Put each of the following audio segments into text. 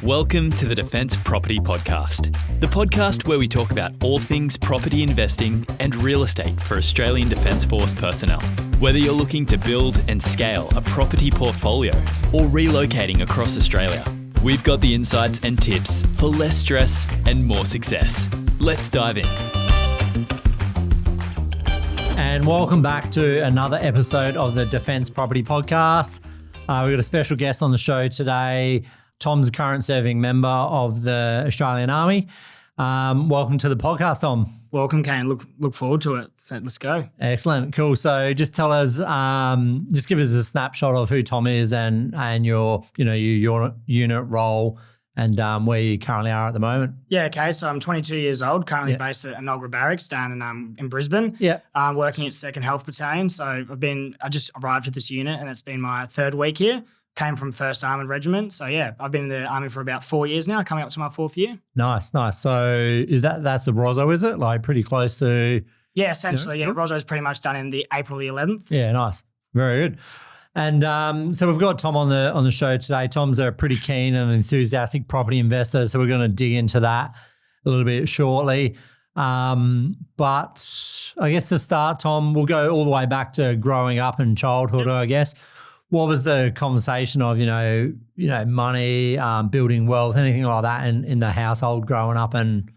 Welcome to the Defence Property Podcast, the podcast where we talk about all things property investing and real estate for Australian Defence Force personnel. Whether you're looking to build and scale a property portfolio or relocating across Australia, we've got the insights and tips for less stress and more success. Let's dive in. And welcome back to another episode of the Defence Property Podcast. We've got a special guest on the show today. Tom's a current serving member of the Australian Army. Welcome to the podcast, Tom. Welcome, Kane. Look forward to it. So let's go. Excellent. Cool. So just tell us, just give us a snapshot of who Tom is and your unit role and where you currently are at the moment. Yeah, okay. So I'm 22 years old, currently based at Enoggera Barracks down in Brisbane. Yeah. Working at 2nd Health Battalion. So I just arrived at this unit and it's been my third week here. Came from 1st Armoured Regiment. So yeah, I've been in the Army for about 4 years now, coming up to my 4th year. Nice. So that's the Rosso, is it? Like pretty close to... Yeah, essentially. Yeah, Rosso's pretty much done in the April the 11th. Yeah, nice. Very good. And so we've got Tom on the show today. Tom's a pretty keen and enthusiastic property investor, so we're going to dig into that a little bit shortly. But I guess to start, Tom, we'll go all the way back to growing up and childhood, I guess. What was the conversation of, money, building wealth, anything like that in the household growing up? And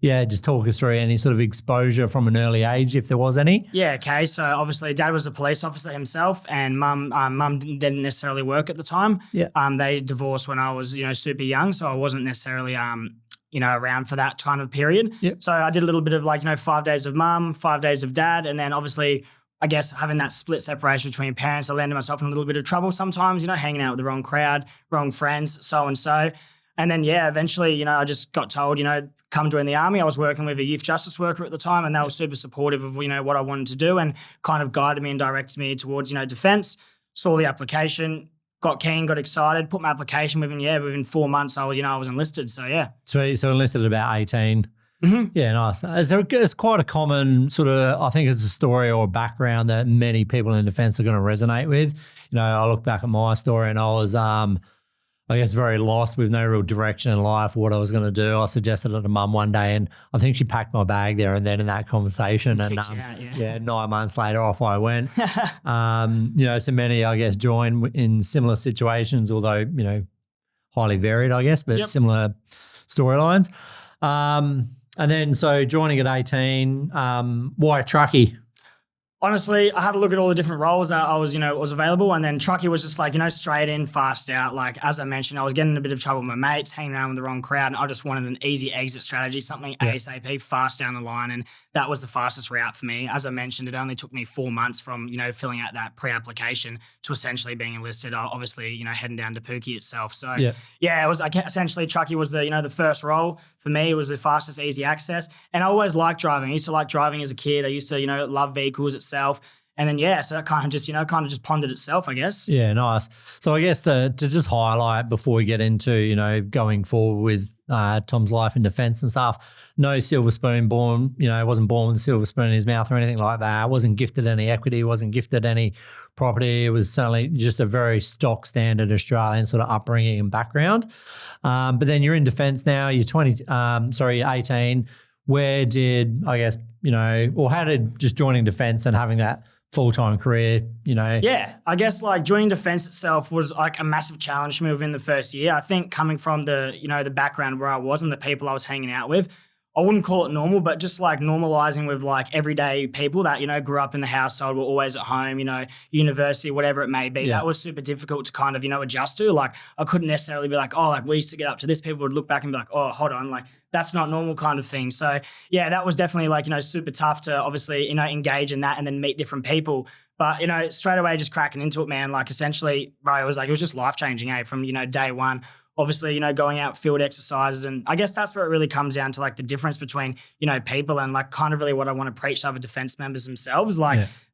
yeah, just talk us through any sort of exposure from an early age, if there was any. Yeah, okay. So obviously Dad was a police officer himself and Mum didn't necessarily work at the time. Yeah. They divorced when I was, super young. So I wasn't necessarily, around for that kind of period. Yep. So I did a little bit of 5 days of Mum, 5 days of Dad. And then obviously, I guess having that split separation between parents, I landed myself in a little bit of trouble sometimes, hanging out with the wrong crowd, wrong friends, so and so. And then, eventually, I just got told, come join the Army. I was working with a youth justice worker at the time and they were super supportive of, what I wanted to do and kind of guided me and directed me towards, defence. Saw the application, got keen, got excited, put my application within 4 months, I was enlisted. So, yeah. Sweet. So enlisted at about 18. Mm-hmm. Yeah, nice. It's quite a common sort of, I think it's a story or a background that many people in defence are going to resonate with. I look back at my story and I was, very lost with no real direction in life, what I was going to do. I suggested it to Mum one day and I think she packed my bag there and then in that conversation. And 9 months later off I went. So many, I guess, join in similar situations, although, highly varied, I guess, but similar storylines. And then, so joining at 18, why Truckie? Honestly, I had to look at all the different roles that I was, was available. And then Truckie was just straight in, fast out. As I mentioned, I was getting in a bit of trouble with my mates, hanging around with the wrong crowd. And I just wanted an easy exit strategy, something ASAP, fast down the line. And that was the fastest route for me. As I mentioned, it only took me 4 months from, filling out that pre-application to essentially being enlisted. Obviously, heading down to Pookie itself. So it was essentially Truckie was the first role for me. It was the fastest, easy access. And I always liked driving. I used to like driving as a kid. I used to, love vehicles itself. And then, so that kind of just pondered itself, I guess. Yeah, nice. So I guess to just highlight before we get into, going forward with Tom's life in defence and stuff, no silver spoon born, wasn't born with a silver spoon in his mouth or anything like that. Wasn't gifted any equity, wasn't gifted any property. It was certainly just a very stock standard Australian sort of upbringing and background. But then you're in defence now, you're 18. Where did, I guess, or how did just joining defence and having that full-time career, Yeah, I guess joining defence itself was a massive challenge for me within the first year. I think coming from the, the background where I was and the people I was hanging out with, I wouldn't call it normal, but just normalizing with everyday people that, grew up in the household, were always at home, university, whatever it may be. Yeah. That was super difficult to kind of, adjust to. I couldn't necessarily be we used to get up to this. People would look back and be oh, hold on, that's not normal kind of thing. So yeah, that was definitely super tough to obviously, engage in that and then meet different people. But, straight away just cracking into it, man, essentially, bro, it was just life-changing, from, day one. Obviously, going out field exercises. And I guess that's where it really comes down to the difference between, people and kind of really what I want to preach to other defence members themselves.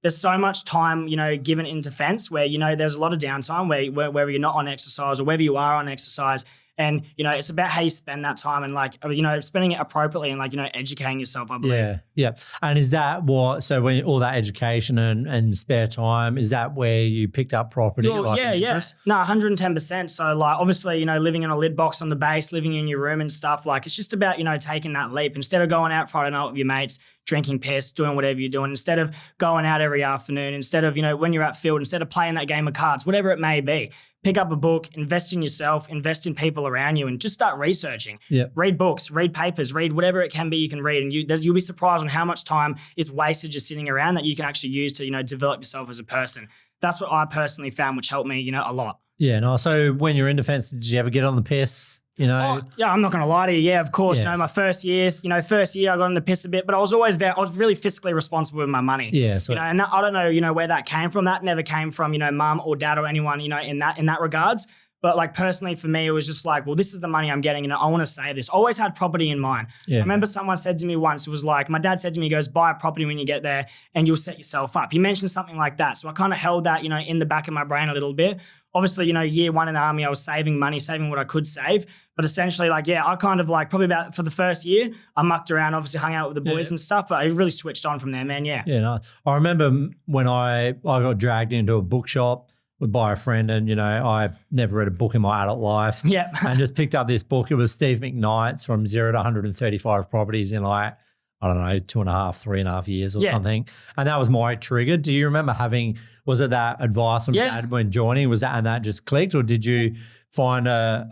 There's so much time, given in defence where, there's a lot of downtime where you're not on exercise or whether you are on exercise And, it's about how you spend that time and like, spending it appropriately and like, educating yourself, I believe. Yeah. Yeah. And is that so when all that education and spare time, is that where you picked up property? Well, yeah. No, 110%. So like, obviously, living in a lid box on the base, living in your room and stuff, like it's just about, taking that leap instead of going out Friday night with your mates, drinking piss, doing whatever you're doing, instead of going out every afternoon, instead of, when you're at field, instead of playing that game of cards, whatever it may be, pick up a book, invest in yourself, invest in people around you, and just start researching. Yep. Read books, read papers, read whatever it can be you can read. And you'll be surprised on how much time is wasted just sitting around that you can actually use to, develop yourself as a person. That's what I personally found, which helped me, a lot. Yeah. No. So when you're in defense, did you ever get on the piss? Oh, yeah, I'm not going to lie to you. Yeah, of course. Yeah. My first year I got on the piss a bit, but I was really fiscally responsible with my money. Yeah. So and I don't know, where that came from. That never came from, mum or dad or anyone, in that regards. But like personally for me, it was just like, well, this is the money I'm getting and I want to save this. Always had property in mind. Yeah. I remember someone said to me once, it was like, my dad said to me, he goes, buy a property when you get there and you'll set yourself up. He mentioned something like that. So I kind of held that, in the back of my brain a little bit. Obviously, year one in the army, I was saving money, saving what I could save. But essentially, like, yeah, I kind of like probably about for the first year, I mucked around, obviously hung out with the boys and stuff, but I really switched on from there, man. Yeah. Yeah. No. I remember when I got dragged into a bookshop by a friend and, I never read a book in my adult life. Yeah. And just picked up this book. It was Steve McKnight's From 0 to 135 Properties in like, I don't know, 3.5 years or something. And that was my trigger. Do you remember was it that advice from dad when joining? Was that, and that just clicked? Or did you find back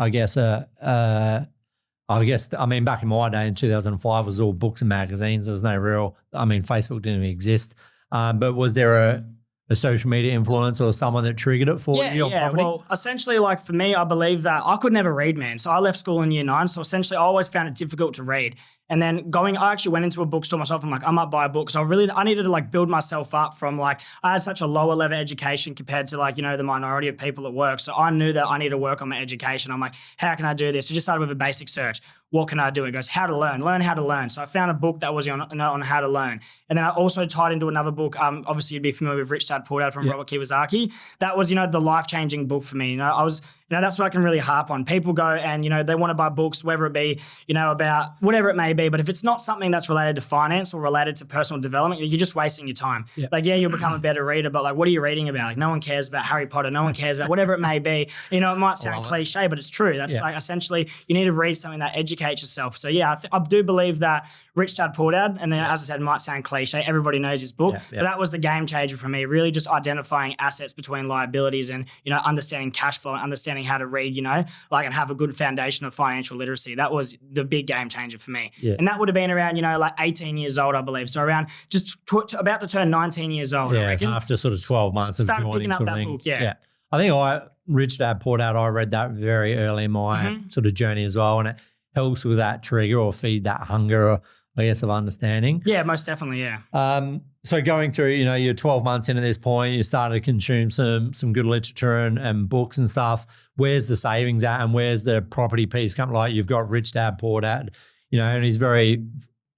in my day in 2005 it was all books and magazines. There was no Facebook didn't even exist. But was there a social media influence or someone that triggered it for you on property? Well, essentially, like for me, I believe that I could never read, man. So I left school in year 9. So essentially, I always found it difficult to read. And then I actually went into a bookstore myself. I'm like, I might buy a book. So I needed to like build myself up from like, I had such a lower level education compared to like, the minority of people at work. So I knew that I need to work on my education. I'm like, how can I do this? So just started with a basic search. What can I do? It goes, how to learn how to learn. So I found a book that was on how to learn. And then I also tied into another book. Obviously you'd be familiar with Rich Dad Poor Dad from Robert Kiyosaki. That was, the life-changing book for me. That's what I can really harp on. People go and, they want to buy books, whether it be, about whatever it may be. But if it's not something that's related to finance or related to personal development, you're just wasting your time. Yeah. Like, yeah, you'll become a better reader, but like, what are you reading about? Like, no one cares about Harry Potter. No one cares about whatever it may be. It might sound cliche, but it's true. That's like essentially you need to read something that educates yourself. So yeah, I do believe that Rich Dad Poor Dad, and then as I said, it might sound cliche. Everybody knows his book, but that was the game changer for me. Really, just identifying assets between liabilities and understanding cash flow and understanding how to read, and have a good foundation of financial literacy. That was the big game changer for me, and that would have been around 18 years old, I believe. So around just about to turn 19 years old. Yeah, so after sort of 12 months of joining, picking up that book. Yeah. I think Rich Dad Poor Dad, I read that very early in my sort of journey as well, and it helps with that trigger or feed that hunger, or I guess, of understanding. Yeah, most definitely, yeah. So going through, you're 12 months into this point, you started to consume some good literature and books and stuff. Where's the savings at and where's the property piece come? Like you've got Rich Dad Poor Dad, and he's very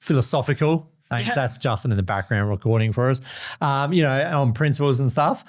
philosophical. Thanks. Yeah. That's Justin in the background recording for us, on principles and stuff.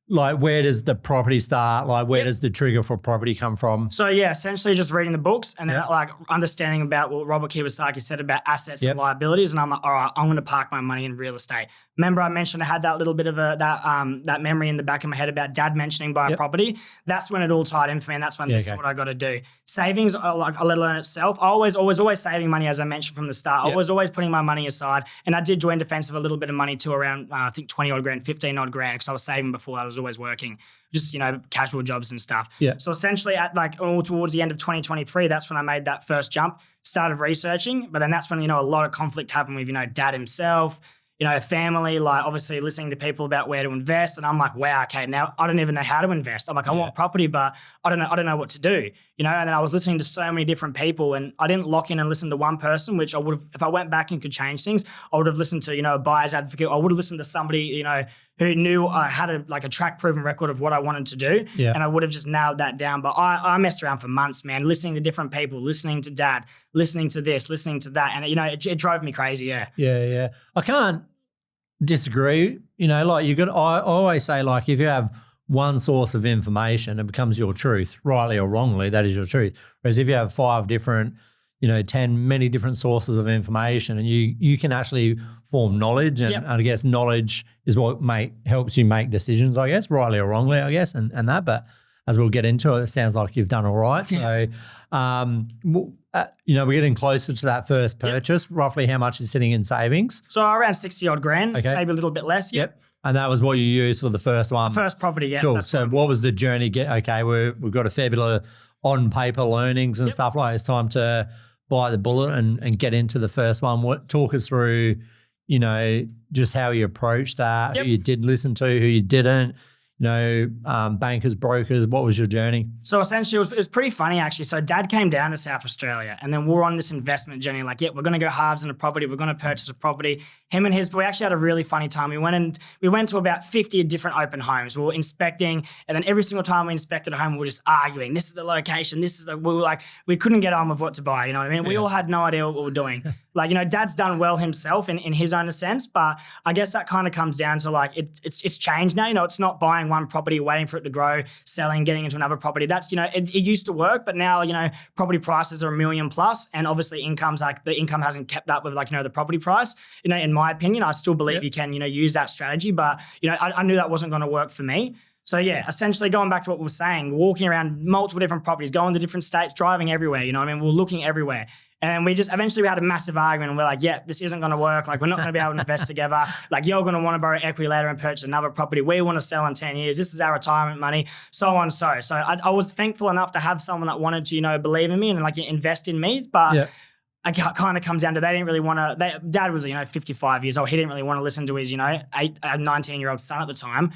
Like where does the property start? Like where does the trigger for property come from? So yeah, essentially just reading the books and then like understanding about what Robert Kiyosaki said about assets and liabilities. And I'm like, all right, I'm going to park my money in real estate. Remember I mentioned I had that little bit of that memory in the back of my head about dad mentioning buy a property. That's when it all tied in for me, and that's when this is what I got to do. Savings, like I let alone itself. I always saving money, as I mentioned from the start. I was always putting my money aside, and I did join defense with a little bit of money too, around I think 20 odd grand, 15 odd grand, because I was saving before. I was always working, just casual jobs and stuff. Yeah. So essentially, at all towards the end of 2023, that's when I made that first jump. Started researching, but then that's when a lot of conflict happened with dad himself. Family, like obviously listening to people about where to invest. And I'm like, wow, okay, now I don't even know how to invest. I'm like, I want property, but I don't know what to do. And then I was listening to so many different people, and I didn't lock in and listen to one person, which I would have, if I went back and could change things, I would have listened to, a buyer's advocate. I would have listened to somebody, who knew I had a track proven record of what I wanted to do. Yeah. And I would have just nailed that down. But I messed around for months, man, listening to different people, listening to dad, listening to this, listening to that. And, it drove me crazy. Yeah. Yeah. I can't disagree. I always say, like, if you have one source of information, it becomes your truth, rightly or wrongly, that is your truth. Whereas if you have 5 different, 10, many different sources of information, and you can actually form knowledge, and I guess knowledge is what helps you make decisions, I guess, rightly or wrongly, I guess, and that. But as we'll get into it sounds like you've done all right. So, we're getting closer to that first purchase. Roughly how much is sitting in savings? So around 60 odd grand, maybe a little bit less. Yep. And that was what you used for the first one? First property, yeah. Cool. So what was the journey? We've got a fair bit of on paper learnings and stuff like that. It's time to bite the bullet and get into the first one. Talk us through, just how you approached that, who you did listen to, who you didn't, bankers, brokers. What was your journey? So essentially it was pretty funny actually. So Dad came down to South Australia and then we're on this investment journey. Like, we're going to go halves in a property. We're going to purchase a property. We actually had a really funny time. We went to about 50 different open homes. We were inspecting, and then every single time we inspected a home, we were just arguing. This is the location. We couldn't get on with what to buy. You know what I mean? We all had no idea what we were doing. Dad's done well himself in his own sense, but I guess that kind of comes down to it's changed now. It's not buying one property, waiting for it to grow, selling, getting into another property. That's, it used to work, but now, property prices are $1 million plus, and obviously the income hasn't kept up with the property price. In my opinion, I still believe you can, use that strategy, but, I knew that wasn't going to work for me. So essentially going back to what we were saying, walking around multiple different properties, going to different states, driving everywhere, we're looking everywhere. And we eventually had a massive argument and we're like, this isn't going to work. We're not going to be able to invest together. You're going to want to borrow equity later and purchase another property. We want to sell in 10 years. This is our retirement money, so on. So I was thankful enough to have someone that wanted to, believe in me and invest in me. But it kind of comes down to they didn't really want to. Dad was 55 years old. He didn't really want to listen to his 19-year-old son at the time.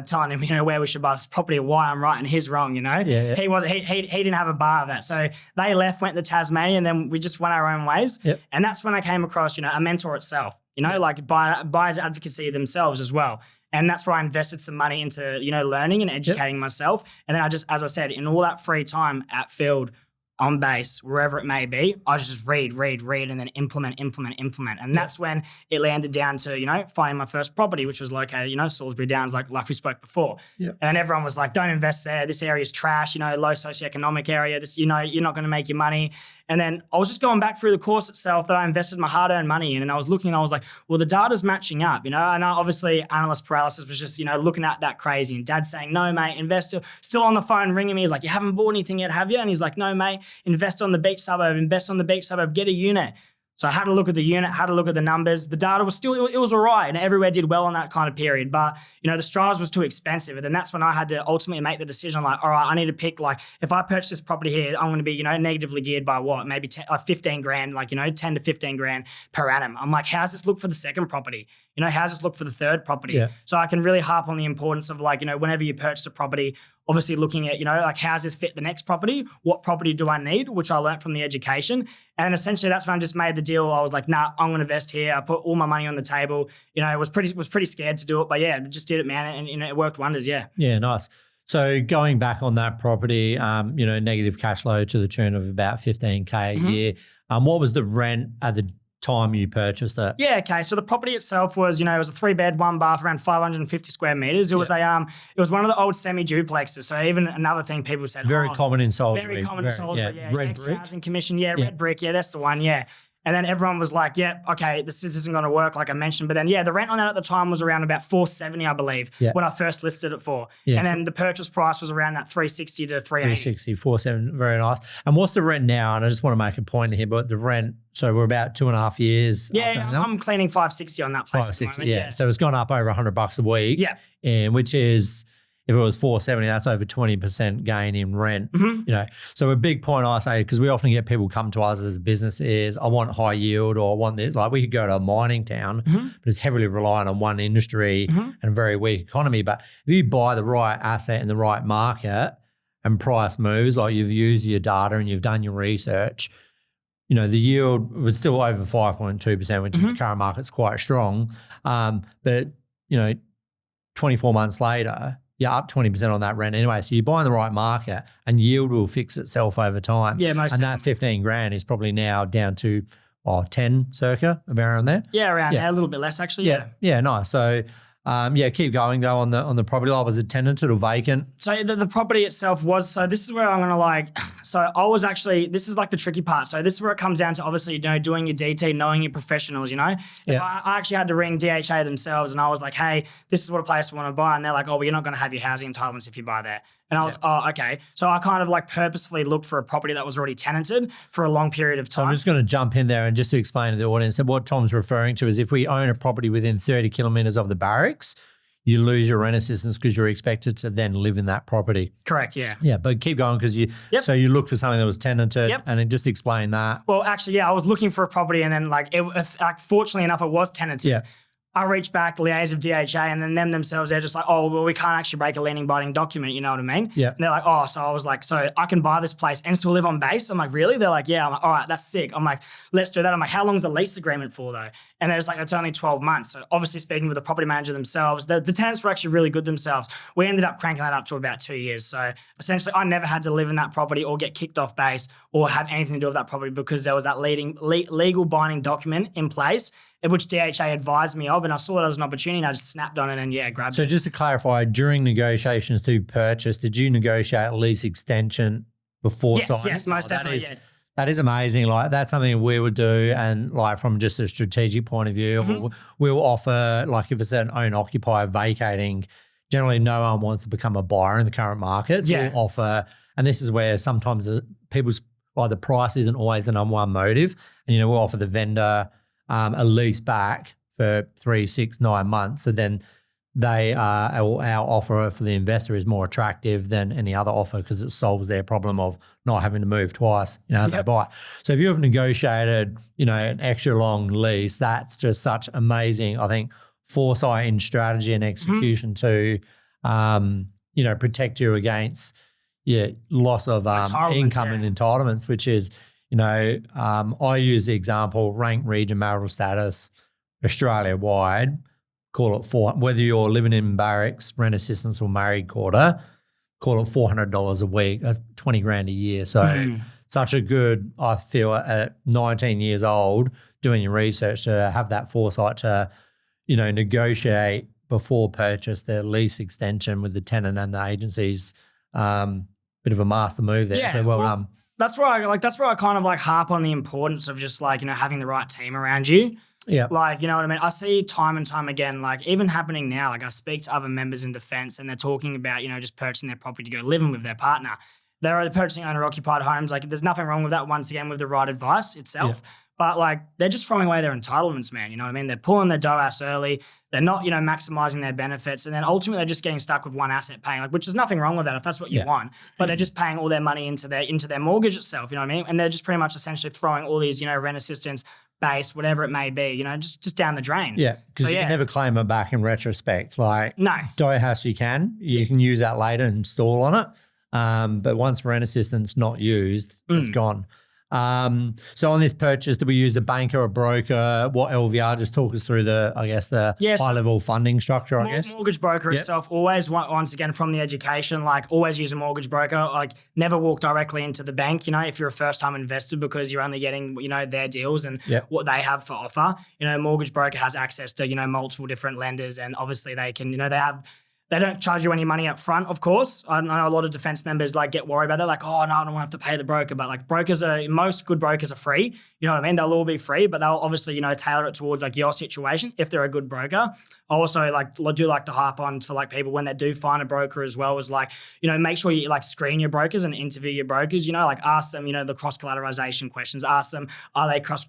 Telling him where we should buy this property, why I'm right and he's wrong. He didn't have a bar of that. So they left, went to Tasmania, and then we just went our own ways. Yep. And that's when I came across a mentor itself. Buyers advocacy themselves as well. And that's where I invested some money into learning and educating myself. And then as I said, in all that free time at field, on base, wherever it may be, I just read, and then implement. And that's when it landed down to, finding my first property, which was located, Salisbury Downs, like we spoke before. Yep. And everyone was like, don't invest there. This area is trash, low socioeconomic area. This, you're not going to make your money. And then I was just going back through the course itself that I invested my hard-earned money in, and I was looking and I was like, well, the data's matching up, and obviously analyst paralysis was just, looking at that crazy, and Dad saying, no, mate, invest, still on the phone ringing me. He's like, you haven't bought anything yet, have you? And he's like, no, mate, invest on the beach suburb, get a unit. So I had to look at the unit, had to look at the numbers. The data was still, it was all right, and everywhere did well in that kind of period. But, the Strivers was too expensive. And then that's when I had to ultimately make the decision, all right, I need to pick, if I purchase this property here, I'm going to be, negatively geared by what? Maybe 15 grand, 10 to 15 grand per annum. I'm like, how's this look for the second property? How's this look for the third property? Yeah. So I can really harp on the importance of whenever you purchase a property, obviously looking at, how's this fit the next property? What property do I need? Which I learned from the education. And essentially that's when I just made the deal. I was like, nah, I'm going to invest here. I put all my money on the table. Was pretty scared to do it, but just did it, man. And it worked wonders. Yeah. Yeah. Nice. So going back on that property, negative cash flow to the tune of about 15K a year. What was the rent at the time you purchased it? Yeah, okay. So the property itself was, it was a 3-bed, 1-bath, around 550 square meters. It was it was one of the old semi-duplexes. So even another thing people said, very common in Salisbury. Very common in Salisbury. Yeah. Red brick. Housing Commission. Yeah, red brick. Yeah, that's the one. Yeah. And then everyone was like, okay, this isn't going to work, like I mentioned. But then, the rent on that at the time was around about $470, I believe, when I first listed it for. Yeah. And then the purchase price was around that $360 to $380. $360, $470, very nice. And what's the rent now? And I just want to make a point here, but the rent, so we're about 2.5 years. Yeah, I'm cleaning $560 on that place. $560, yeah. So it's gone up over $100 a week. Yeah. And which is, if it was $470, that's over 20% gain in rent. So a big point I say, because we often get people come to us as a business is, I want high yield, or I want this. We could go to a mining town, but it's heavily reliant on one industry and a very weak economy. But if you buy the right asset in the right market and price moves, you've used your data and you've done your research, the yield was still over 5.2%, which in the current market's quite strong. But 24 months later, you're up 20% on that rent anyway. So you're buying the right market, and yield will fix itself over time. Yeah, most and that 15 grand is probably now down to 10 circa, around there. Yeah, around there, a little bit less actually. Yeah, nice. So Keep going though on the property. Like, was it tenanted or vacant? So the property itself was, so this is where I'm going to this is like the tricky part. So this is where it comes down to obviously, doing your DT, knowing your professionals, If I actually had to ring DHA themselves and I was like, hey, this is what a place I want to buy. And they're like, oh, well, you're not going to have your housing entitlements if you buy there. And I was, oh, okay. So I kind of like purposefully looked for a property that was already tenanted for a long period of time. So I'm just going to jump in there and just to explain to the audience that what Tom's referring to is if we own a property within 30 kilometres of the barracks, you lose your rent assistance because you're expected to then live in that property. Correct, yeah. Yeah, but keep going because so you looked for something that was tenanted and then just explain that. Well, actually, I was looking for a property and then fortunately enough, it was tenanted. Yeah. I reached back, liaise with DHA, and then them themselves, they're just like, oh, well, we can't actually break a leaning binding document, you know what I mean? Yeah. And they're like, oh, so I was like, so I can buy this place and still live on base? I'm like, really? They're like, yeah. I'm like, all right, that's sick. I'm like, let's do that. I'm like, how long's the lease agreement for though? And they're just like, it's only 12 months. So obviously speaking with the property manager themselves, the tenants were actually really good themselves. We ended up cranking that up to about 2 years. So essentially I never had to live in that property or get kicked off base or have anything to do with that property because there was that legal binding document in place, which DHA advised me of, and I saw that as an opportunity and I just snapped on it and grabbed it. So just to clarify, during negotiations to purchase, did you negotiate a lease extension before signing? Yes, most definitely, That is amazing. Like that's something we would do, and like from just a strategic point of view, we'll offer like if it's an own occupier vacating, generally no one wants to become a buyer in the current market. So we'll offer, and this is where sometimes people's the price isn't always the number one motive, and we'll offer the vendor a lease back for 3, 6, 9 months. So then our offer for the investor is more attractive than any other offer because it solves their problem of not having to move twice, they buy. So if you have negotiated, an extra long lease, that's just such amazing, I think, foresight in strategy and execution to, protect you against loss of income and entitlements, which is, I use the example, rank, region, marital status, Australia-wide, call it whether you're living in barracks, rent assistance or married quarter, call it $400 a week. That's 20 grand a year. So such a good, I feel at 19 years old, doing your research to have that foresight to, negotiate before purchase the lease extension with the tenant and the agencies. Bit of a master move there. Yeah, so well done. That's where I kind of harp on the importance of just having the right team around you. Yeah. You know what I mean? I see time and time again, even happening now, I speak to other members in defense and they're talking about, just purchasing their property to go living with their partner. They're purchasing owner-occupied homes. There's nothing wrong with that once again with the right advice itself. Yeah. But they're just throwing away their entitlements, man. You know what I mean? They're pulling their dough ass early. They're not, maximizing their benefits. And then ultimately they're just getting stuck with one asset paying, which is nothing wrong with that if that's what you want. But they're just paying all their money into their mortgage itself, you know what I mean? And they're just pretty much essentially throwing all these, rent assistance, base, whatever it may be, just down the drain. Yeah, because you can never claim it back in retrospect. No. Dough house you can use that later and install on it. But once rent assistance not used, it's gone. So on this purchase, do we use a banker or a broker? What LVR? Just talk us through the high level funding structure, I guess. Mortgage broker itself, always, once again, from the education, always use a mortgage broker. Never walk directly into the bank, if you're a first time investor because you're only getting, their deals and what they have for offer. Mortgage broker has access to, multiple different lenders and obviously they can, they don't charge you any money up front, of course. I know a lot of defense members get worried about that. Oh, no, I don't want to have to pay the broker. But most good brokers are free. You know what I mean? They'll all be free, but they'll obviously, tailor it towards your situation if they're a good broker. I also do like to harp on for people when they do find a broker as well is make sure you screen your brokers and interview your brokers, ask them, the cross collateralization questions, ask them,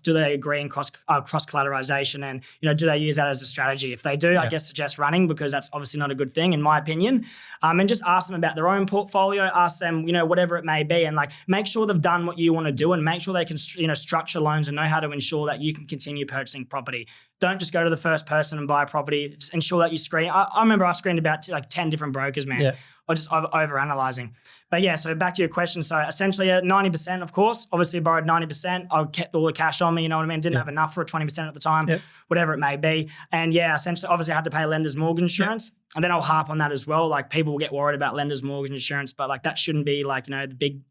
do they agree in cross collateralization and, do they use that as a strategy? If they do, I guess suggest running because that's obviously not a good thing in my opinion. And just ask them about their own portfolio, ask them, whatever it may be and make sure they've done what you want to do and make sure they can, structure loans and know how to ensure that you can continue purchasing property. Don't just go to the first person and buy a property. Just ensure that you screen. I remember I screened about 10 different brokers, man. Yeah. Or just over-analyzing. But yeah, so back to your question. So essentially 90%, of course, obviously borrowed 90%. I kept all the cash on me, you know what I mean? Didn't have enough for a 20% at the time, whatever it may be. And yeah, essentially, obviously I had to pay lender's mortgage insurance. And then I'll harp on that as well. People will get worried about lender's mortgage insurance, but that shouldn't be the big,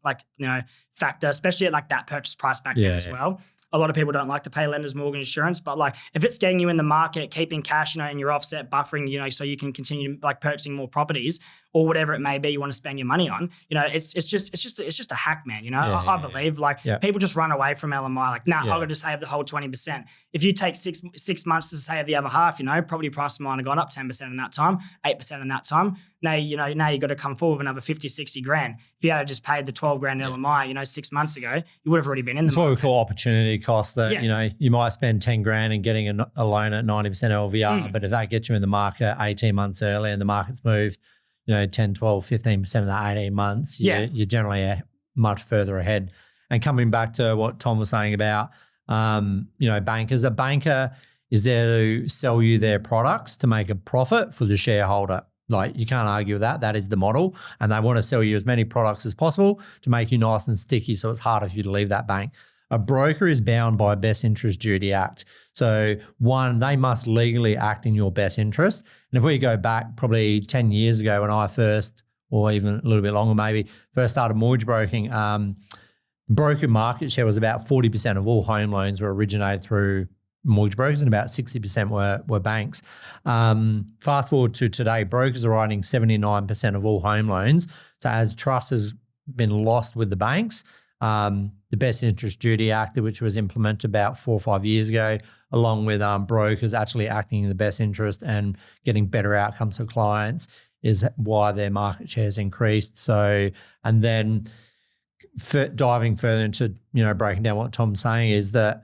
factor, especially at that purchase price back then as well. A lot of people don't like to pay lenders mortgage insurance, but like if it's getting you in the market, keeping cash, and you're offset buffering, so you can continue like purchasing more properties or whatever it may be you want to spend your money on, it's just a hack, man. I believe people just run away from LMI. Like, I've got to save the whole 20%. If you take six months to save the other half, property prices might have gone up 10% in that time, 8% in that time. Now you got to come forward with another 50, 60 grand. If you had just paid the 12 grand LMI, 6 months ago, you would have already been in the That's what we call opportunity cost. That you might spend 10 grand and getting a loan at 90% LVR, but if that gets you in the market 18 months early and the market's moved, 10, 12, 15% of that 18 months, you're generally much further ahead. And coming back to what Tom was saying about, bankers, a banker is there to sell you their products to make a profit for the shareholder. Like, you can't argue with that. That is the model. And they want to sell you as many products as possible to make you nice and sticky, so it's harder for you to leave that bank. A broker is bound by Best Interest Duty Act. So one, they must legally act in your best interest. And if we go back probably 10 years ago when I first, or even a little bit longer maybe, first started mortgage broking, broker market share was about 40% of all home loans were originated through mortgage brokers and about 60% were banks. Fast forward to today, brokers are writing 79% of all home loans. So as trust has been lost with the banks, the Best Interest Duty Act, which was implemented about 4 or 5 years ago, along with brokers actually acting in the best interest and getting better outcomes for clients, is why their market shares increased. So, and then diving further into, breaking down what Tom's saying is that,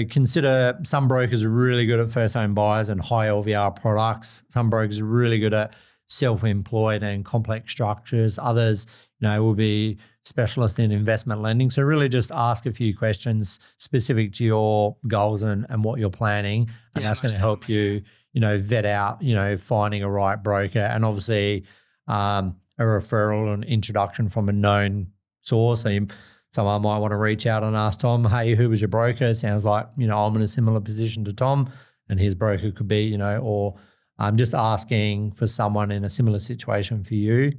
consider some brokers are really good at first home buyers and high LVR products. Some brokers are really good at self-employed and complex structures. Others, will be specialist in investment lending. So really just ask a few questions specific to your goals and what you're planning. And that's going to help you, vet out, finding a right broker, and obviously a referral and introduction from a known source. So someone might want to reach out and ask Tom, hey, who was your broker? It sounds like, I'm in a similar position to Tom, and his broker could be, or I'm just asking for someone in a similar situation for you,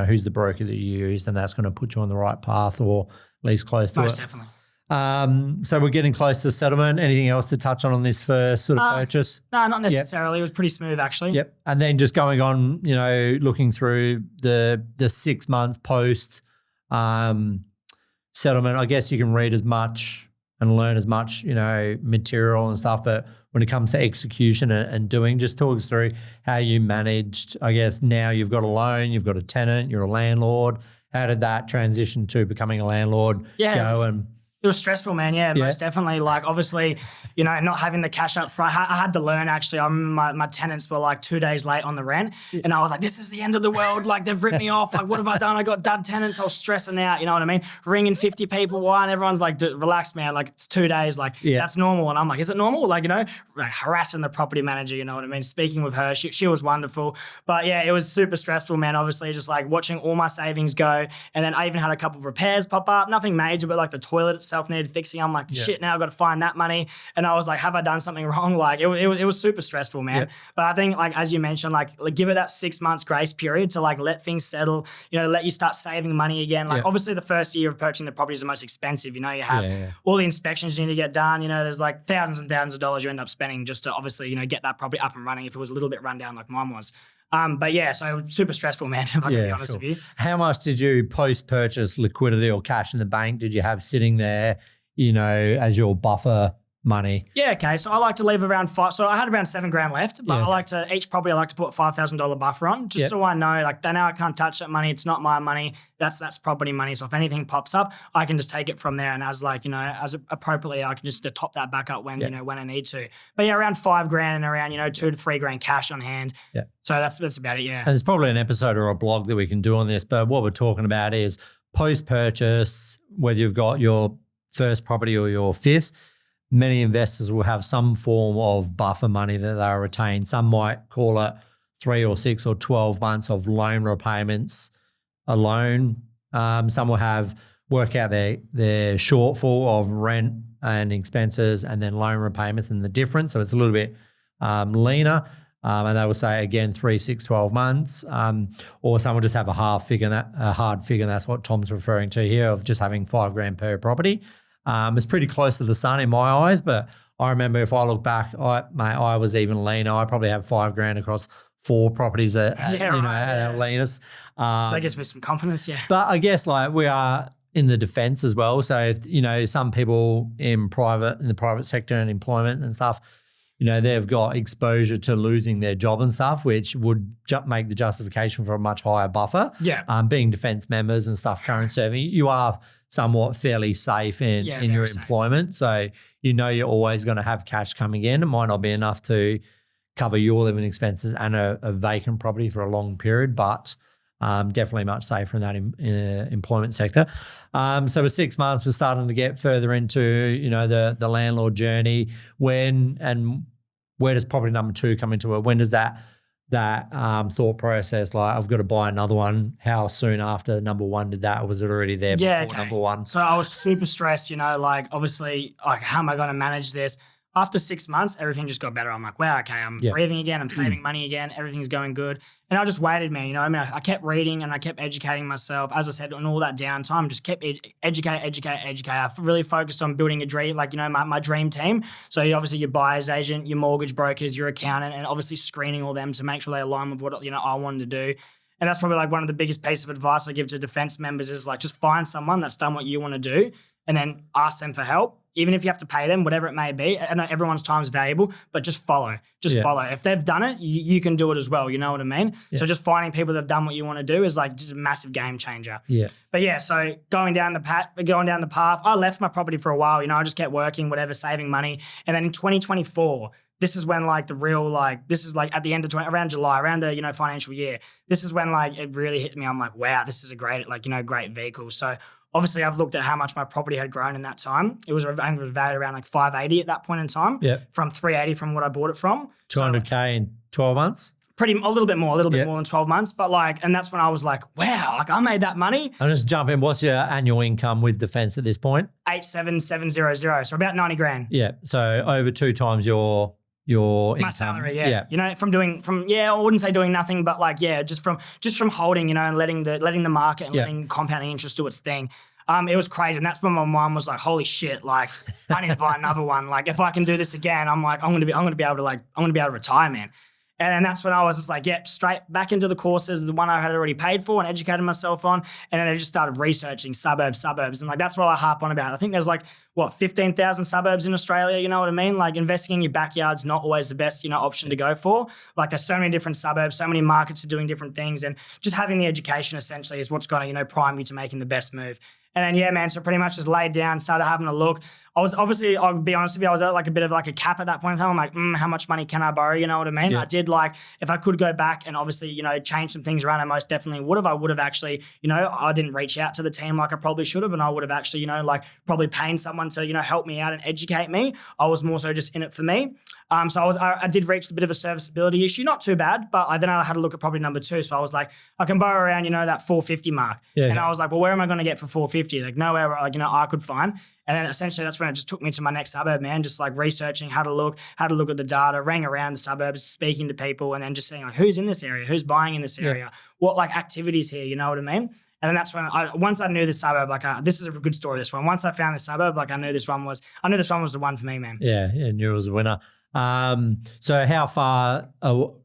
who's the broker that you used, and that's going to put you on the right path or at least close to it. Most definitely. So we're getting close to settlement. Anything else to touch on this first sort of purchase? No, not necessarily. It was pretty smooth, actually. Yep. And then just going on, looking through the 6 months post settlement, I guess you can read as much and learn as much, material and stuff. But when it comes to execution and doing, just talk us through how you managed, I guess now you've got a loan, you've got a tenant, you're a landlord. How did that transition to becoming a landlord go? And it was stressful, man. Yeah, most definitely. Like, obviously, not having the cash up front. I had to learn, actually. I remember my tenants were like 2 days late on the rent. And I was like, this is the end of the world. Like, they've ripped me off. Like, what have I done? I got dud tenants. I was stressing out. You know what I mean? Ringing 50 people. Why? And everyone's like, relax, man. Like, it's 2 days. Like, that's normal. And I'm like, is it normal? Like, like harassing the property manager. You know what I mean? Speaking with her. She was wonderful. But yeah, it was super stressful, man. Obviously, just like watching all my savings go. And then I even had a couple of repairs pop up. Nothing major, but like the toilet itself needed fixing. I'm like, shit, now I've got to find that money. And I was like, have I done something wrong? Like, it was super stressful, man. But I think, like, as you mentioned, like give it that 6 months grace period to like let things settle, let you start saving money again. Like, obviously the first year of purchasing the property is the most expensive. You have all the inspections you need to get done. There's like thousands and thousands of dollars you end up spending just to obviously, get that property up and running if it was a little bit run down like mine was. But yeah, so super stressful, man, if I can be honest with you. How much did you post-purchase liquidity or cash in the bank did you have sitting there, as your buffer money? Yeah, okay. So I like to leave around so I had around $7,000 left, but I like to, each property I like to put $5,000 buffer on, just so I know, like, now I can't touch that money. It's not my money. That's property money. So if anything pops up, I can just take it from there. And as like, as appropriately, I can just top that back up when, when I need to. But yeah, around $5,000 and around, $2,000 to $3,000 cash on hand. Yeah. So that's about it. Yeah. And there's probably an episode or a blog that we can do on this, but what we're talking about is post-purchase, whether you've got your first property or your fifth, many investors will have some form of buffer money that they retain. Some might call it 3 or 6 or 12 months of loan repayments alone. Some will work out their shortfall of rent and expenses and then loan repayments and the difference. So it's a little bit leaner. And they will say, again, 3, 6, 12 months. Or some will just have a hard figure, and that's what Tom's referring to here, of just having $5,000 per property. It's pretty close to the sun in my eyes, but I remember if I look back, I was even leaner. I probably have $5,000 across 4 properties at our leanest. That gives me some confidence, yeah. But I guess like we are in the defense as well. So if, some people in the private sector and employment and stuff, they've got exposure to losing their job and stuff, which would make the justification for a much higher buffer. Yeah. Being defense members and stuff, current serving, you are somewhat fairly safe in your employment. So you're always going to have cash coming in. It might not be enough to cover your living expenses and a vacant property for a long period, but definitely much safer in that employment sector. So with 6 months, we're starting to get further into, the landlord journey. When and where does property number 2 come into it? When does that thought process, like I've got to buy another one, how soon after number 1 did that, or was it already there before number 1? So I was super stressed, obviously, how am I going to manage this? After 6 months, everything just got better. I'm like, wow, okay, I'm breathing again. I'm saving money again. Everything's going good. And I just waited, man. I kept reading and I kept educating myself. As I said, on all that downtime, just kept educate. I really focused on building a dream, my dream team. So obviously your buyer's agent, your mortgage brokers, your accountant, and obviously screening all them to make sure they align with what, I wanted to do. And that's probably one of the biggest pieces of advice I give to defense members is just find someone that's done what you want to do and then ask them for help. Even if you have to pay them, whatever it may be. I know everyone's time is valuable, but just follow. Follow. If they've done it, you can do it as well. You know what I mean? Yeah. So just finding people that have done what you want to do is just a massive game changer. Yeah. But yeah, so going down the path, I left my property for a while. I just kept working, whatever, saving money. And then in 2024, this is when at the end of around July, around the, financial year, this is when it really hit me. I'm like, wow, this is a great, great vehicle. So obviously, I've looked at how much my property had grown in that time. It was valued around 580 at that point in time. Yeah. From 380 from what I bought it from. 200K in 12 months? A little bit more than 12 months. But and that's when I was like, wow, I made that money. I'll just jump in. What's your annual income with defense at this point? 87700. So about 90 grand. Yeah. So over 2 times your income. My salary, yeah. I wouldn't say doing nothing, but just from holding, and letting the market and letting compounding interest do its thing. It was crazy. And that's when my mom was like, holy shit, I need to buy another one. If I can do this again, I'm going to be able to retire, man. And that's when I was just straight back into the courses, the one I had already paid for and educated myself on. And then I just started researching suburbs. And that's what I harp on about. I think there's 15,000 suburbs in Australia, you know what I mean? Investing in your backyard's not always the best, option to go for. There's so many different suburbs, so many markets are doing different things. And just having the education essentially is what's going to, prime you to making the best move. And then, yeah, man, so pretty much just laid down, started having a look. I was obviously, I'll be honest with you, I was at a bit of a cap at that point in time. I'm like, how much money can I borrow? You know what I mean? Yeah. I did if I could go back and obviously, change some things around, I most definitely would have. I would have actually, I didn't reach out to the team like I probably should have. And I would have actually, probably paying someone to, help me out and educate me. I was more so just in it for me. So I did reach a bit of a serviceability issue, not too bad, but then I had to look at property number 2. So I was like, I can borrow around, that 450 mark. Yeah, and I was like, well, where am I going to get for 450? Nowhere, I could find. And then essentially that's when it just took me to my next suburb, man, just researching how to look at the data, rang around the suburbs, speaking to people, and then just saying who's in this area, who's buying in this area, what activities here, you know what I mean? And then that's when once I knew the suburb, this is a good story, this one. Once I found the suburb, I knew this one was the one for me, man. Yeah, knew it was a winner. So how far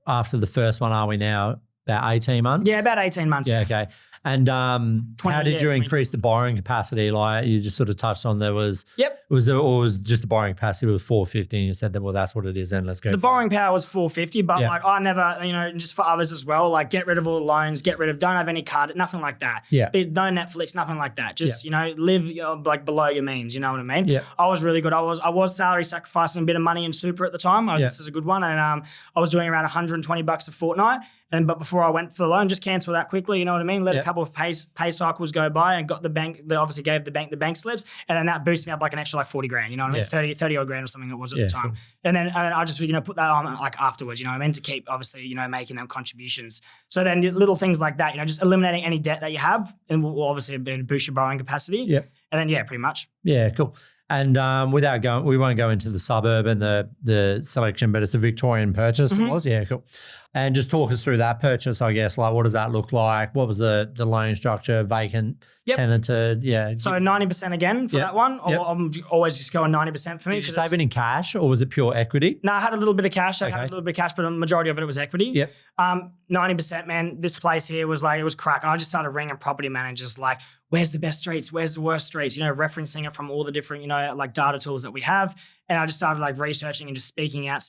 after the first one are we now? About 18 months? Yeah, about 18 months. Yeah, okay. And how did you increase the borrowing capacity? You just sort of touched on there was. Yep. Was just the borrowing capacity was 450 and you said that, well, that's what it is then let's go. The borrowing power was 450, but I never, just for others as well, get rid of all the loans, don't have any card, nothing like that. Yeah. No Netflix, nothing like that. Just, live below your means, you know what I mean? Yeah. I was really good. I was salary sacrificing a bit of money in super at the time. This is a good one. And I was doing around $120 a fortnight. But before I went for the loan, just cancel that quickly, you know what I mean? Let a couple of pay cycles go by and got the bank, they obviously gave the bank slips, and then that boosted me up an extra 40 grand, you know what I mean? 30 odd grand or something it was at the time. Cool. And then I just, put that on afterwards, you know what I mean? To keep obviously, making them contributions. So then little things like that, just eliminating any debt that you have and will obviously boost your borrowing capacity. Yeah. And then, pretty much. Yeah, cool. And without going, we won't go into the suburb and the selection, but it's a Victorian purchase. It was, yeah, cool. And just talk us through that purchase, I guess. Like, what does that look like? What was the loan structure? Vacant, tenanted, yeah. So 90% again for that one. I'm always just going 90% for me. Did you save it in cash or was it pure equity? No, I had a little bit of cash. I had a little bit of cash, but the majority of it was equity. Yep. 90%, man. This place here was like, it was crack. I just started ringing property managers like, where's the best streets? Where's the worst streets? You know, referencing it from all the different, you know, like data tools that we have. And I just started like researching and just speaking out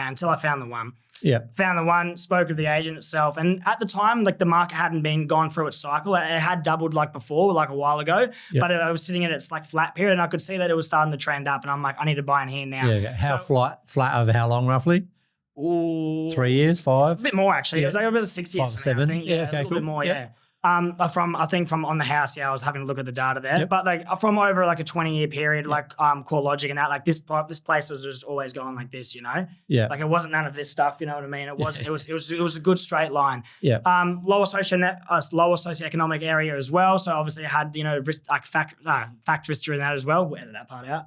until I found the one. Yeah. Found the one, spoke with the agent itself. And at the time, like the market hadn't been gone through its cycle. It had doubled like before, like a while ago. Yep. But I was sitting in its like flat period and I could see that it was starting to trend up. And I'm like, I need to buy in here now. Yeah. How flat over how long roughly? Ooh, 3 years, 5? A bit more actually. Yeah. It was like about 6 years. 5, 7. I think. Yeah, okay, a little cool. bit more, yeah. I think from on the house, I was having a look at the data there. Yep. But like from over like a 20-year period, like CoreLogic and that, like this place was just always going like this, you know? Yeah. Like it wasn't none of this stuff, you know what I mean? It was a good straight line. Yeah. Lower socioeconomic area as well. So obviously it had, you know, risk like factoristic in that as well. We'll edit that part out.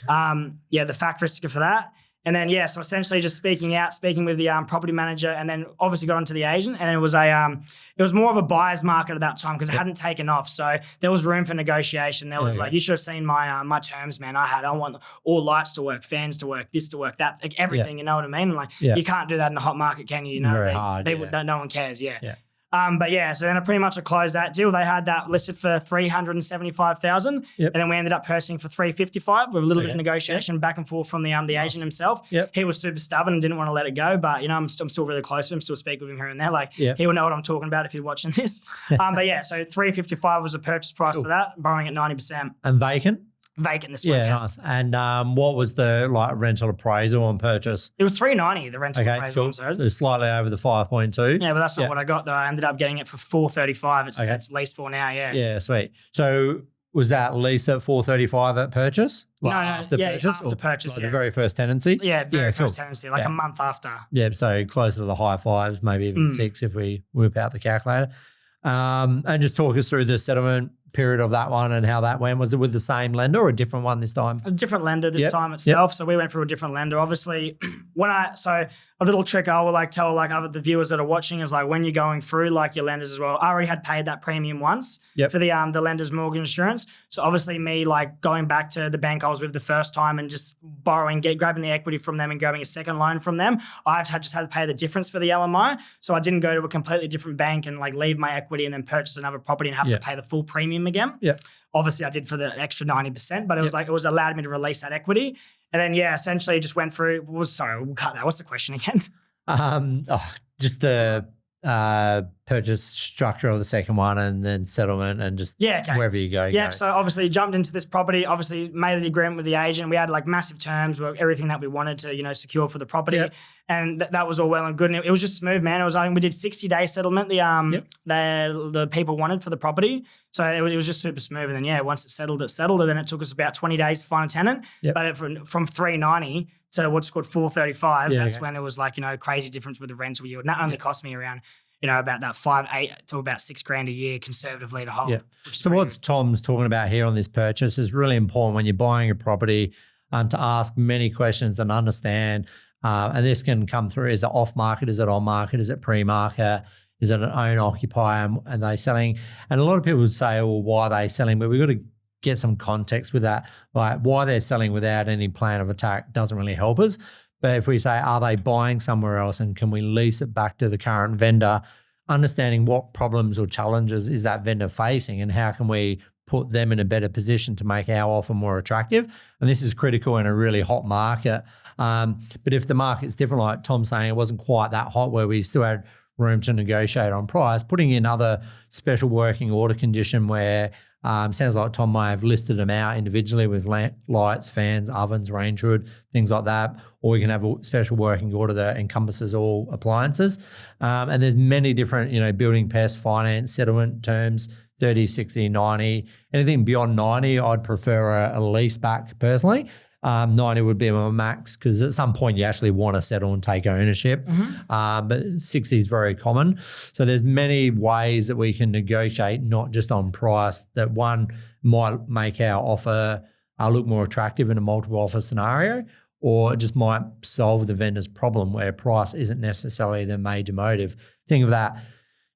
The factoristic for that. And then, so essentially just speaking with the property manager and then obviously got onto the agent and it was more of a buyer's market at that time because it hadn't taken off. So there was room for negotiation. There was like, you should have seen my terms, man. I want all lights to work, fans to work, this to work, that, like everything, you know what I mean? Like you can't do that in a hot market, can you? You know, very hard, no one cares, so then I pretty much closed that deal. They had that listed for $375,000, and then we ended up purchasing for $355 with a little bit of negotiation back and forth from the agent himself. Yep. He was super stubborn and didn't want to let it go, but you know I'm still really close to him. Still speak with him here and there. Like he will know what I'm talking about if he's watching this. So $355 was the purchase price for that, borrowing at 90%. And vacant this one. Nice. And what was the like rental appraisal on purchase? It was $390. The rental appraisal. Cool. So slightly over the 5.2. Yeah, but that's not what I got though. I ended up getting it for $435. It's leased for now. Yeah, sweet. So was that leased at $435 at purchase? Like after purchase? After purchase, the very first tenancy? Yeah, first tenancy, like a month after. Yeah, so closer to the high fives, maybe even 6 if we whip out the calculator. And just talk us through the settlement period of that one and how that went. Was it with the same lender or a different one this time? A different lender this time itself. So we went through a different lender. Obviously, a little trick I will like tell like other the viewers that are watching is like when you're going through like your lenders as well. I already had paid that premium once for the lender's mortgage insurance. So obviously me like going back to the bank I was with the first time and just grabbing the equity from them and grabbing a second loan from them. I just had to pay the difference for the LMI. So I didn't go to a completely different bank and like leave my equity and then purchase another property and have to pay the full premium again. Yeah. Obviously I did for the extra 90%, but it was like, it was allowed me to release that equity. And then, essentially just went through, we'll cut that. What's the question again? Just the purchase structure of the second one and then settlement and just wherever you go. So obviously jumped into this property, obviously made the agreement with the agent. We had like massive terms, everything that we wanted to, you know, secure for the property. Yep. And that was all well and good. And it was just smooth, man. It was we did 60-day settlement, the people wanted for the property. So it was just super smooth. And then, once it settled. And then it took us about 20 days to find a tenant. Yep. But from $390 to what's called $435, that's when it was like, you know, crazy difference with the rental yield. And that only cost me around, you know, about that $5,800 to about $6,000 a year conservatively to hold. Yeah. So what Tom's talking about here on this purchase is really important when you're buying a property to ask many questions and understand. And this can come through. Is it off market? Is it on market? Is it pre-market? Is it an own occupier? And they selling? And a lot of people would say, well, why are they selling? But we've got to get some context with that. Like why they're selling without any plan of attack doesn't really help us. But if we say, are they buying somewhere else and can we lease it back to the current vendor, understanding what problems or challenges is that vendor facing and how can we put them in a better position to make our offer more attractive. And this is critical in a really hot market. But if the market's different, like Tom's saying, it wasn't quite that hot where we still had room to negotiate on price, putting in other special working order condition where sounds like Tom may have listed them out individually with lights, fans, ovens, range hood, things like that. Or we can have a special working order that encompasses all appliances. And there's many different, you know, building pest, finance, settlement terms, 30, 60, 90. Anything beyond 90, I'd prefer a lease back personally. 90 would be my max because at some point you actually want to settle and take ownership. But 60 is very common. So there's many ways that we can negotiate, not just on price, that one might make our offer look more attractive in a multiple offer scenario, or it just might solve the vendor's problem where price isn't necessarily the major motive. Think of that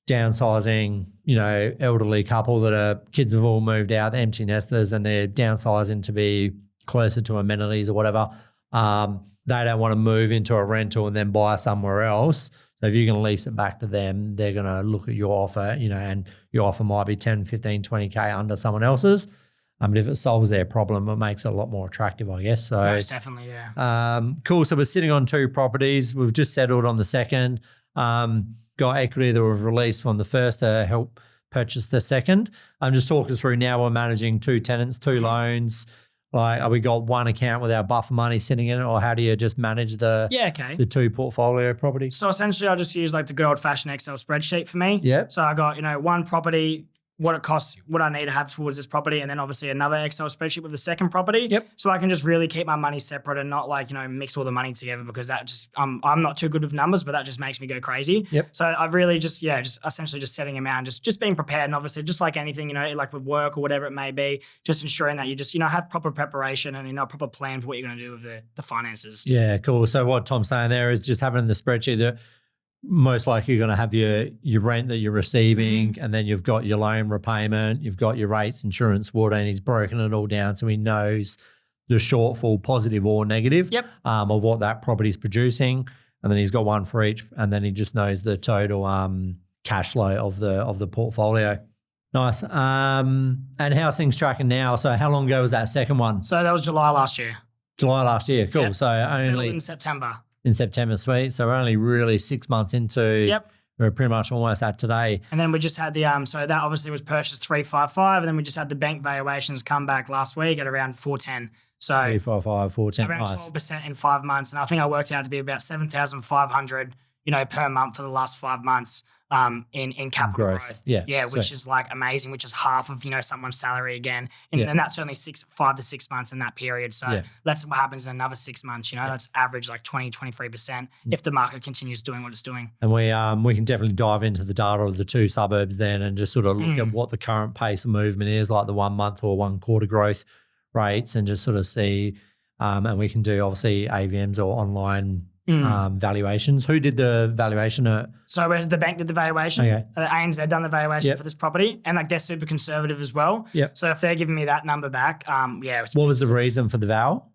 downsizing, elderly couple that are kids have all moved out, they're empty nesters, and they're downsizing to be closer to amenities or whatever. They don't want to move into a rental and then buy somewhere else. So if you can lease it back to them, they're going to look at your offer, and your offer might be 10, 15, 20K under someone else's. But if it solves their problem, it makes it a lot more attractive, I guess. So Most definitely, yeah. Cool. So we're sitting on 2 properties. We've just settled on the second. Got equity that we've released from the first to help purchase the second. Just talk us through now. We're managing 2 tenants, 2 loans. Like, have we got one account with our buffer money sitting in it, or how do you just manage the 2 portfolio properties? So essentially, I just use like the good old fashioned Excel spreadsheet for me. Yep. So I got, one property, what it costs, what I need to have towards this property, and then obviously another Excel spreadsheet with the second property. Yep. So I can just really keep my money separate and not like, mix all the money together, because that just, I'm not too good with numbers, but that just makes me go crazy. Yep. So I've really just essentially just setting them out and just being prepared. And obviously just like anything, like with work or whatever it may be, just ensuring that you just, have proper preparation and, a proper plan for what you're going to do with the finances. Yeah, cool. So what Tom's saying there is just having the spreadsheet that most likely you're going to have your rent that you're receiving, and then you've got your loan repayment, you've got your rates, insurance, water, and he's broken it all down so he knows the shortfall, positive or negative, of what that property's producing. And then he's got one for each, and then he just knows the total cash flow of the portfolio. Nice. And how's things tracking now? So how long ago was that second one? So that was July last year. July last year. Cool. Yep. So only Still in September. In September, sweet. So we're only really 6 months into. We're pretty much almost at today. And then we just had the so that obviously was purchased 355, and then we just had the bank valuations come back last week at around 410. So 355, 410. around 12% in 5 months, and I think I worked out to be about 7,500, per month for the last 5 months. In capital growth. Which is like amazing, which is half of, someone's salary again. And that's only 5 to 6 months in that period. So let's see what happens in another 6 months, that's average like 20, 23% if the market continues doing what it's doing. And we can definitely dive into the data of the 2 suburbs then and just sort of look at what the current pace of movement is, like the 1 month or 1 quarter growth rates, and just sort of see, and we can do obviously AVMs or online valuations. Who did the valuation? So the bank did the valuation. Okay. ANZ done the valuation for this property, and like they're super conservative as well. Yep. So if they're giving me that number back, what was the reason for the val?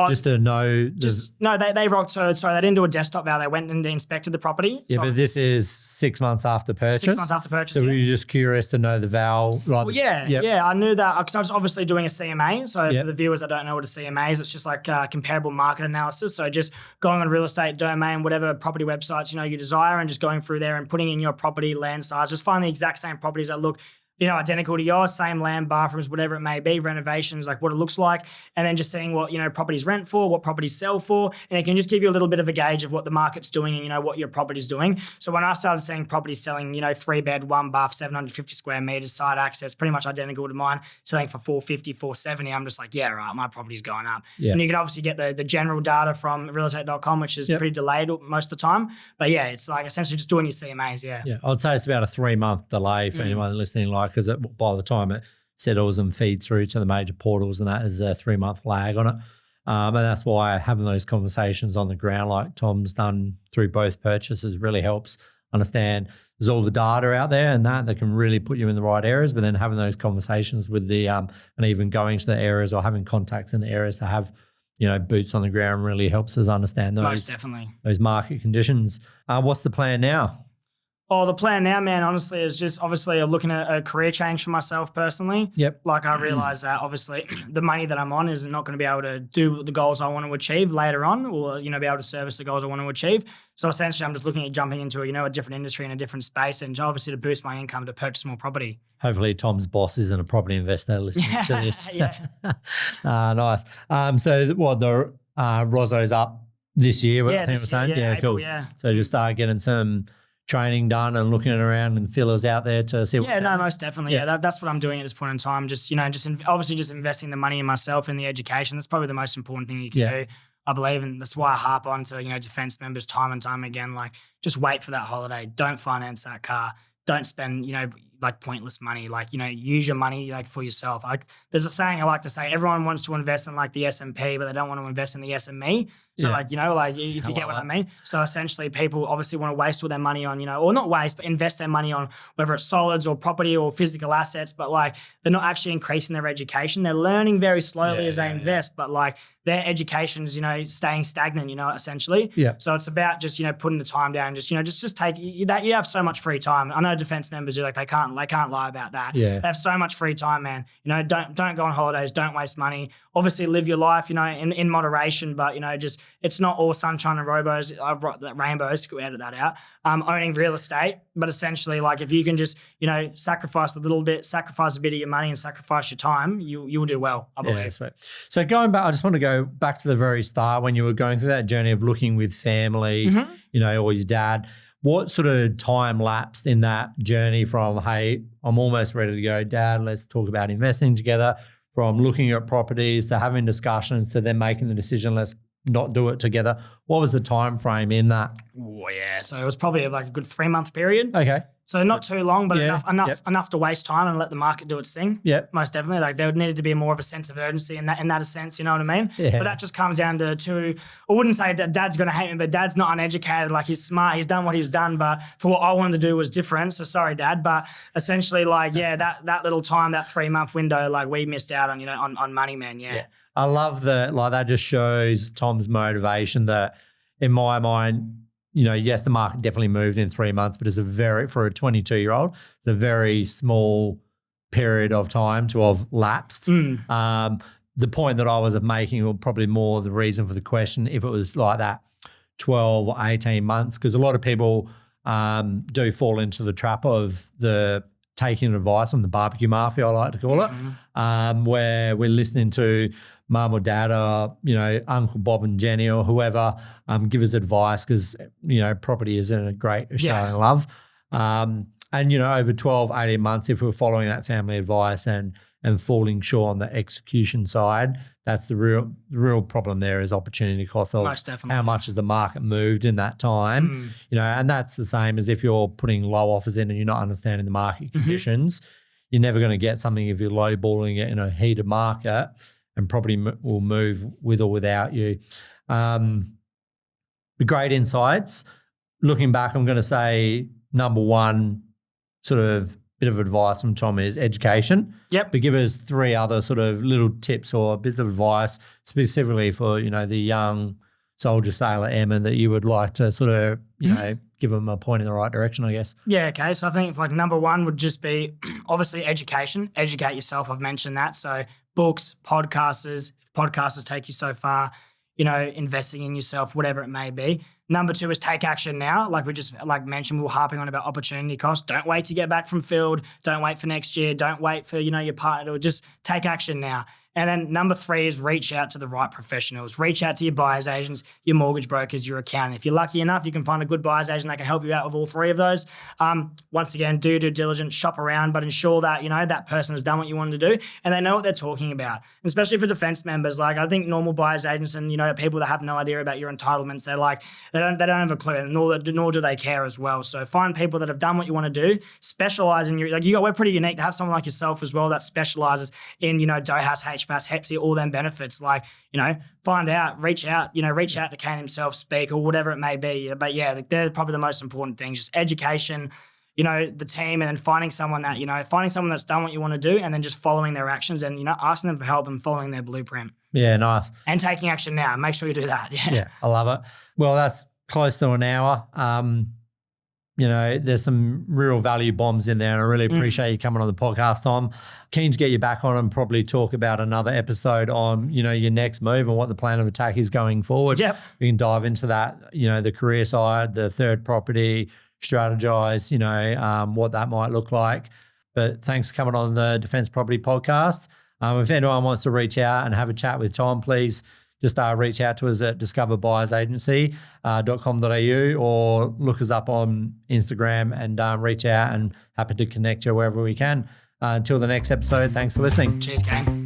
Just to know. They rocked. So sorry, they didn't do a desktop val. They went and they inspected the property. Yeah, but this is 6 months after purchase. 6 months after purchase. So were you just curious to know the val? Well, I knew that because I was obviously doing a CMA. So for the viewers that don't know what a CMA is, it's just like comparable market analysis. So just going on real estate domain, whatever property websites you desire, and just going through there and putting in your property land size. Just find the exact same properties that look identical to yours, same land, bathrooms, whatever it may be, renovations, like what it looks like, and then just seeing what, properties rent for, what properties sell for, and it can just give you a little bit of a gauge of what the market's doing and, what your property's doing. So when I started seeing properties selling, 3-bed, 1 bath, 750 square meters, side access, pretty much identical to mine, selling for 450, 470, I'm just like, yeah, right, my property's going up. Yeah. And you can obviously get the general data from realestate.com, which is pretty delayed most of the time. But yeah, it's like essentially just doing your CMAs, Yeah, I'd say it's about a 3-month delay for anyone listening, because by the time it settles and feeds through to the major portals, and that is a 3-month lag on it. And that's why having those conversations on the ground like Tom's done through both purchases really helps understand there's all the data out there and that can really put you in the right areas, but then having those conversations with the and even going to the areas or having contacts in the areas to have boots on the ground really helps us understand most definitely those market conditions. What's the plan now? Oh, the plan now, man, honestly, is just obviously I'm looking at a career change for myself personally. Yep. Like I realize that obviously the money that I'm on is not going to be able to do the goals I want to achieve later on, or, be able to service the goals I want to achieve. So essentially I'm just looking at jumping into a different industry and a different space, and obviously to boost my income to purchase more property. Hopefully Tom's boss isn't a property investor listening to this. Nice. So what, the Rozo's up this year, I think we're saying? April, cool. Yeah. So just start getting some training done and looking around and fillers out there to see what. Most definitely. Yeah, that's what I'm doing at this point in time. Just obviously just investing the money in myself and the education. That's probably the most important thing you can do, I believe, and that's why I harp on to defense members time and time again. Like, just wait for that holiday. Don't finance that car. Don't spend like pointless money. Like, use your money like for yourself. Like there's a saying I like to say, everyone wants to invest in like the S&P, but they don't want to invest in the SME. So if you get what I mean. So essentially people obviously want to waste all their money on, or not waste, but invest their money on whether it's solids or property or physical assets, but like they're not actually increasing their education. They're learning very slowly as they invest, but like their education is, staying stagnant, essentially. Yeah. So it's about just, putting the time down, just take that. You have so much free time. I know defense members do, like they can't lie about that. Yeah. They have so much free time, man. Don't go on holidays, don't waste money. Obviously live your life, in moderation, but it's not all sunshine and rainbows. Edit that out. Owning real estate, but essentially, like if you can just sacrifice a little bit, sacrifice a bit of your money, and sacrifice your time, you'll do well. I believe. Yeah, sweet. So going back, I just want to go back to the very start when you were going through that journey of looking with family, or your dad. What sort of time lapsed in that journey from, hey, I'm almost ready to go, Dad, let's talk about investing together, from looking at properties to having discussions to then making the decision, let's not do it together? What was the time frame in that? Oh yeah, so it was probably like a good 3-month period. Okay. So not too long, but enough to waste time and let the market do its thing. Yeah, most definitely. Like there would needed to be more of a sense of urgency in that sense. You know what I mean? Yeah. But that just comes down to I wouldn't say that Dad's going to hate me, but Dad's not uneducated. Like he's smart. He's done what he's done, but for what I wanted to do was different. So sorry, Dad. But essentially, that little time, that 3-month window, like we missed out on on money, man. Yeah. I love that just shows Tom's motivation that in my mind, yes, the market definitely moved in 3 months, but for a 22-year-old, it's a very small period of time to have lapsed. The point that I was making, or probably more the reason for the question, if it was like that 12 or 18 months, because a lot of people do fall into the trap of the taking advice from the barbecue mafia, I like to call it, where we're listening to mum or dad or, Uncle Bob and Jenny or whoever give us advice because, property isn't a great Australian love. And, over 12, 18 months, if we're following that family advice and falling short on the execution side, that's the real problem there is opportunity cost of how much has the market moved in that time. And that's the same as if you're putting low offers in and you're not understanding the market conditions. You're never going to get something if you're lowballing it in a heated market, and property will move with or without you. The great insights. Looking back, I'm going to say number one sort of bit of advice from Tom is education. Yep. But give us 3 other sort of little tips or bits of advice specifically for, the young soldier, sailor, airman that you would like to sort of, give them a point in the right direction, I guess. Yeah, okay. So I think like number one would just be obviously education. Educate yourself. I've mentioned that. So books, podcasters, if podcasters take you so far, investing in yourself, whatever it may be. Number 2 is take action now. Like we just mentioned, we were harping on about opportunity cost. Don't wait to get back from field. Don't wait for next year. Don't wait for, your partner to just take action now. And then number 3 is reach out to the right professionals. Reach out to your buyer's agents, your mortgage brokers, your accountant. If you're lucky enough, you can find a good buyer's agent that can help you out with all 3 of those. Once again, do due diligence, shop around, but ensure that, that person has done what you wanted to do and they know what they're talking about. And especially for defense members, like I think normal buyer's agents and, people that have no idea about your entitlements, they don't have a clue, nor do they care as well. So find people that have done what you want to do, specialize in we're pretty unique to have someone like yourself as well that specializes in, DOHAS, HPAS, HEPSI, all them benefits. Find out, reach out to Kane himself, speak or whatever it may be. But yeah, they're probably the most important things, just education, the team, and then finding someone that's done what you want to do and then just following their actions and, asking them for help and following their blueprint. Yeah, nice. And taking action now. Make sure you do that. Yeah, I love it. Well, that's close to an hour. There's some real value bombs in there and I really appreciate you coming on the podcast, Tom. Keen to get you back on and probably talk about another episode on, your next move and what the plan of attack is going forward. Yep. We can dive into that, the career side, the third property, strategize, what that might look like. But thanks for coming on the Defence Property Podcast. If anyone wants to reach out and have a chat with Tom, please just reach out to us at discoverbuyersagency.com.au or look us up on Instagram and reach out and happy to connect you wherever we can. Until the next episode, thanks for listening. Cheers, Kane.